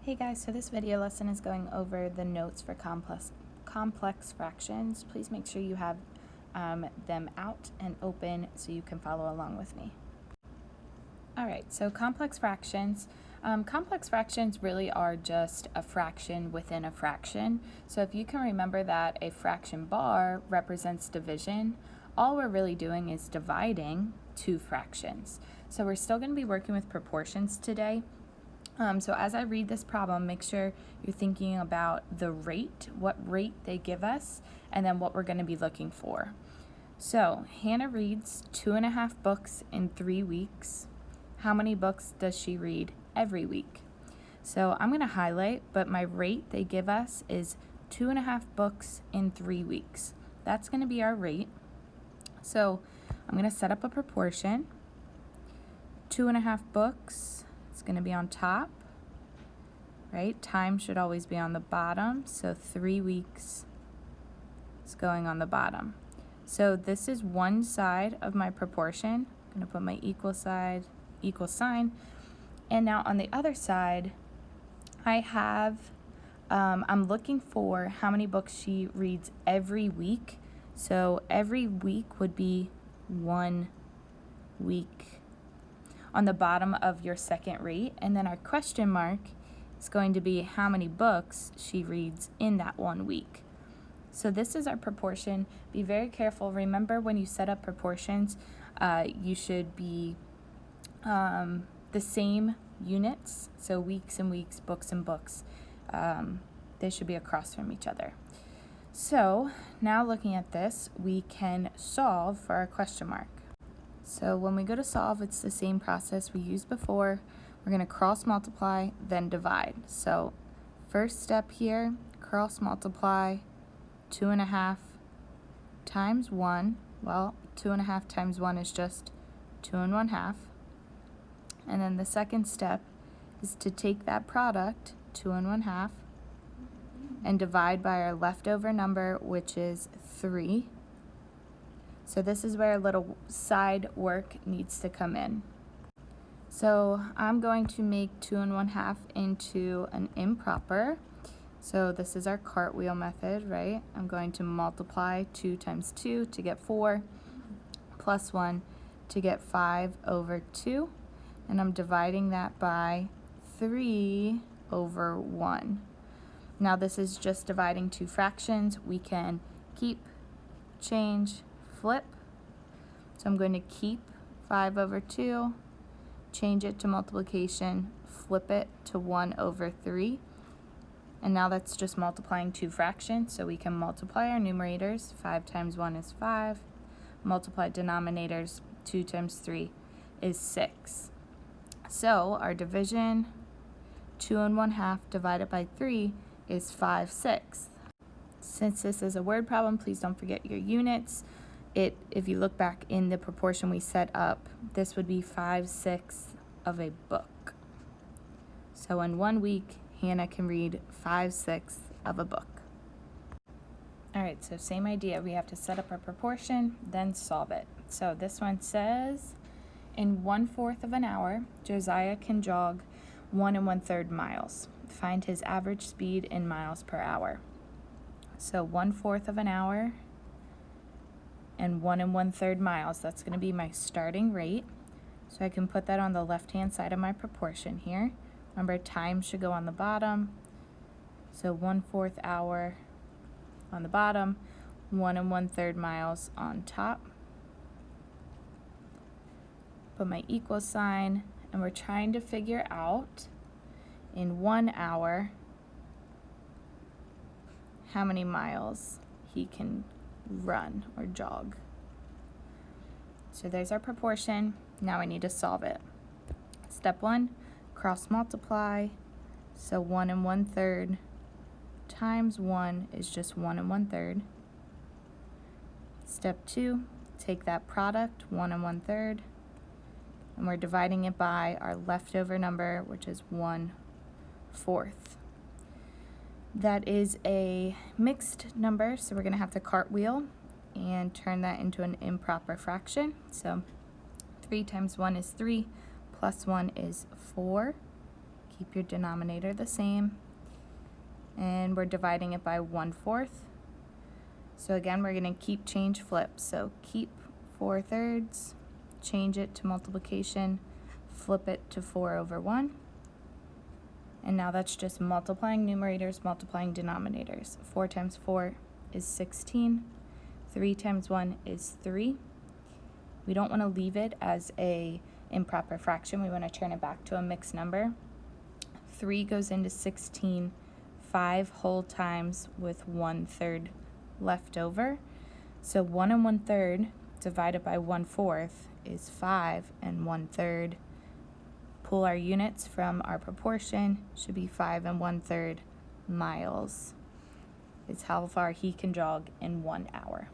Hey guys, so this video lesson is going over the notes for complex fractions. Please make sure you have them out and open so you can follow along with me. Alright, so complex fractions. Complex fractions really are just a fraction within a fraction. So if you can remember that a fraction bar represents division, all we're really doing is dividing two fractions. So we're still going to be working with proportions today. So as I read this problem, make sure you're thinking about the rate, what rate they give us, and then what we're going to be looking for. So Hannah reads 2.5 books in 3 weeks. How many books does she read every week? So I'm going to highlight, but my rate they give us is 2.5 books in 3 weeks. That's going to be our rate. So I'm going to set up a proportion. 2.5 books. It's going to be on top, right? Time should always be on the bottom, so 3 weeks is going on the bottom. So this is one side of my proportion. I'm going to put my equal sign. And now on the other side, I have, I'm looking for how many books she reads every week. So every week would be 1 week on the bottom of your second rate, and then our question mark is going to be how many books she reads in that 1 week. So this is our proportion. Be very careful. Remember, when you set up proportions, you should be the same units, so weeks and weeks, books and books. They should be across from each other. So now looking at this, we can solve for our question mark. So when we go to solve, it's the same process we used before. We're going to cross multiply, then divide. So first step here, cross multiply 2.5 times 1. Well, 2.5 times 1 is just 2 1/2. And then the second step is to take that product, 2 1/2, and divide by our leftover number, which is 3. So this is where a little side work needs to come in. So I'm going to make 2 1/2 into an improper. So this is our cartwheel method, right? I'm going to multiply 2 times 2 to get 4, plus 1 to get 5 over 2. And I'm dividing that by 3 over 1. Now this is just dividing two fractions. We can keep, change, flip. So I'm going to keep 5 over 2, change it to multiplication, flip it to 1 over 3. And now that's just multiplying two fractions, so we can multiply our numerators. 5 times 1 is 5. Multiply denominators, 2 times 3 is 6. So our division, 2 1/2 divided by 3 is 5/6. Since this is a word problem, please don't forget your units. If you look back in the proportion we set up, this would be 5/6 of a book. So in 1 week, Hannah can read 5/6 of a book. All right, so same idea. We have to set up our proportion, then solve it. So this one says, in 1/4 of an hour, Josiah can jog 1 1/3 miles. Find his average speed in miles per hour. So 1/4 of an hour and 1 1/3 miles. That's going to be my starting rate. So I can put that on the left-hand side of my proportion here. Remember, time should go on the bottom. So 1/4 hour on the bottom, 1 1/3 miles on top. Put my equal sign, and we're trying to figure out in 1 hour how many miles he can run or jog. So there's our proportion. Now I need to solve it. Step 1, cross multiply. So 1 1/3 times 1 is just 1 1/3. Step 2, take that product, 1 1/3, and we're dividing it by our leftover number, which is 1/4. That is a mixed number, so we're going to have to cartwheel and turn that into an improper fraction. So 3 times 1 is 3, plus 1 is 4. Keep your denominator the same. And we're dividing it by 1/4. So again, we're going to keep, change, flip. So keep 4/3, change it to multiplication, flip it to 4/1. And now that's just multiplying numerators, multiplying denominators. 4 times 4 is 16. 3 times 1 is 3. We don't want to leave it as a improper fraction. We want to turn it back to a mixed number. 3 goes into 16 5 whole times with 1/3 left over. So 1 1/3 divided by 1/4 is 5 1/3. Pull our units from our proportion, should be 5 1/3 miles. It's how far he can jog in 1 hour.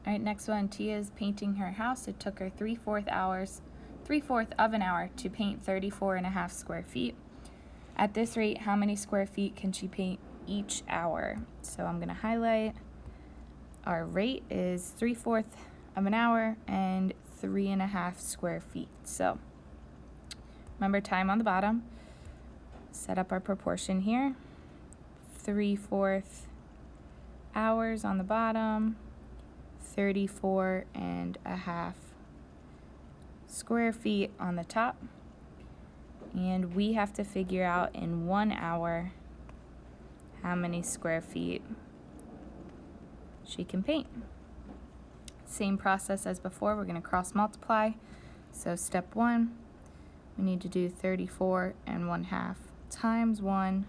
All right, next one, Tia's painting her house. It took her 3/4 of an hour to paint 34.5 square feet. At this rate, how many square feet can she paint each hour? So I'm going to highlight. Our rate is 3/4 of an hour and 3.5 square feet. So remember, time on the bottom. Set up our proportion here. 3/4 hours on the bottom. 34.5 square feet on the top. And we have to figure out in 1 hour how many square feet she can paint. Same process as before, we're going to cross multiply. So step 1, we need to do 34.5 times 1,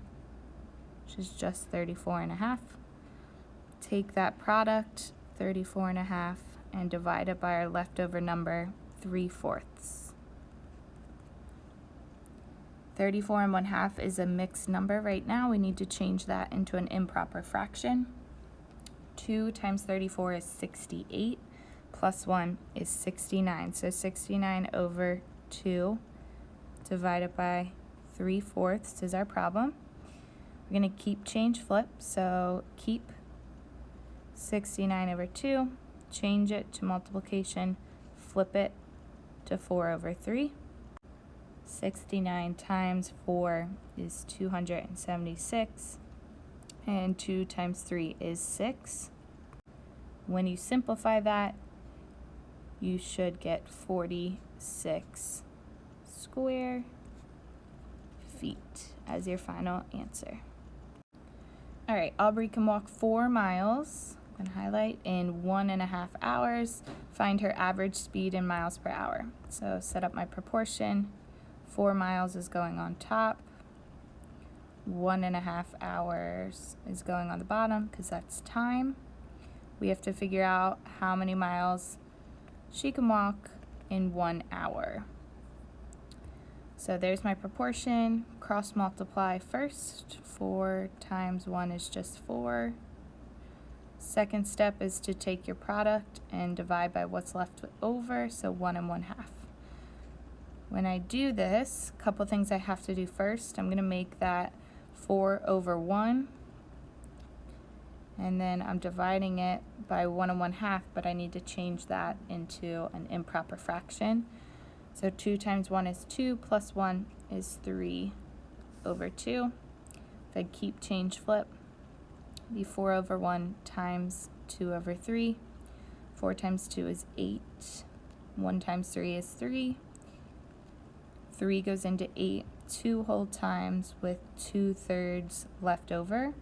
which is just 34.5. Take that product, 34.5, and divide it by our leftover number, 3/4. 34.5 is a mixed number right now. We need to change that into an improper fraction. 2 times 34 is 68, plus 1 is 69. So 69/2 divided by 3/4 is our problem. We're going to keep, change, flip. So keep 69/2, change it to multiplication, flip it to 4/3. 69 times 4 is 276, and 2 times 3 is 6. When you simplify that, you should get 46 square feet as your final answer. All right, Aubrey can walk 4 miles. I'm going to highlight in 1.5 hours. Find her average speed in miles per hour. So set up my proportion. 4 miles is going on top. 1.5 hours is going on the bottom because that's time. We have to figure out how many miles she can walk in 1 hour. So there's my proportion. Cross multiply first. 4 times 1 is just 4. Second step is to take your product and divide by what's left over, so 1 1/2. When I do this, a couple things I have to do first. I'm going to make that 4/1, and then I'm dividing it by 1 1/2, but I need to change that into an improper fraction. So 2 times 1 is 2, plus 1 is 3/2. If I keep, change, flip, be 4/1 times 2/3. 4 times 2 is 8. 1 times 3 is 3. 3 goes into 8 2 whole times with 2/3 left over.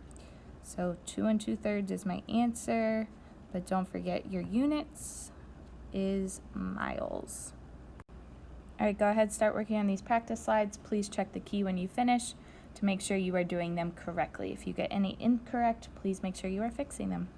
So 2 2/3 is my answer, but don't forget your units is miles. All right, go ahead, start working on these practice slides. Please check the key when you finish to make sure you are doing them correctly. If you get any incorrect, please make sure you are fixing them.